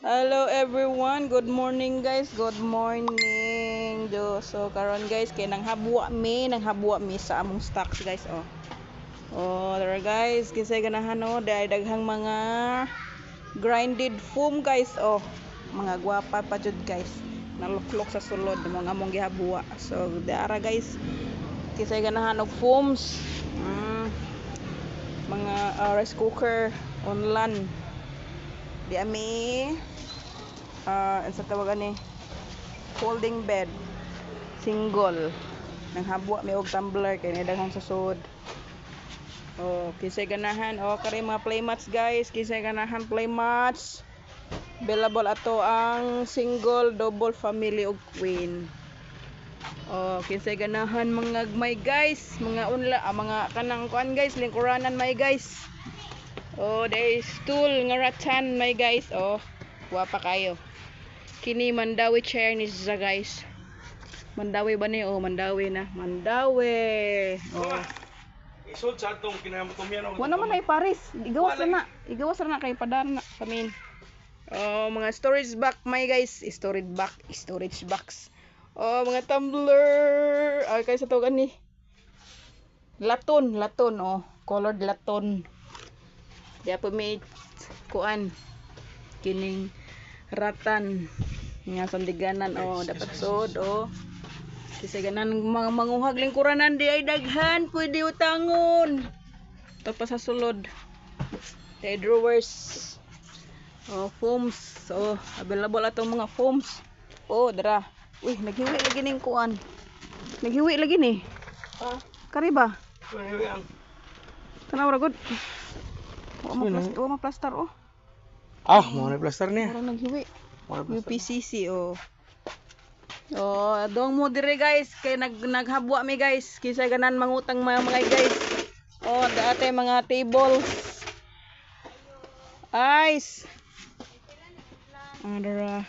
Hello everyone, good morning guys, good morning. So karon guys kay nanghabwa mi sa among stocks guys oh. Oh, there guys, kisay ganahan oh, daghang mga grinded foam guys oh. Mga gwapa pa jud guys. Naluklok sa sulod mga among gihabwa. So dara guys, kisay ganahan og foams. Mga rice cooker online. Di ami sa tawagan ni folding bed single nang habwa may og tumbler kay daghang susod. Oh, kisay ganahan kare mga playmats guys, kisay ganahan playmats. Available ato ang single, double, family ug queen. Oh, kisay ganahan mga may guys, mga mga kanang kuan guys, lingkuranan may guys. Oh, there is stool nga ratchan may guys. Oh, guwapa kayo. Kini Mandawi chair ni sa guys. Mandawi ba ni? Oh, Mandawi na. Mandawi. Oh. Isod sa atong kinamutumyan. Wala naman ay Paris. Igawas na. Igawas na kay padaan na sa main. Oh, mga storage box may guys. Storage box. Oh, mga tumbler. Ay kay sa tugan ni. Laton oh. Colored laton. Diya po may kuan. Kining ratan nga sandiganan oh, dapat sod oh. Kisay ganan mga manguhag lingkuranan di ay daghan pwede utangon. Tapos sa sulod. The drawers. Oh, foams. Oh, available atong mga foams. Oh, dara. Uy, naghiwi lagi ning kuan. Naghiwi lagi ni. Ha? Kari ba? Kuwi ang Tanaw ra gud. Wa mo plaster oh. mo na plaster niya. Parang naghiwi. Mo Yung PCC oh. Oh, dong mo dire guys kay naghabwa mi guys. Kisay ganan mangutang mga guys. Oh, dati mga tables. Ice. Adara.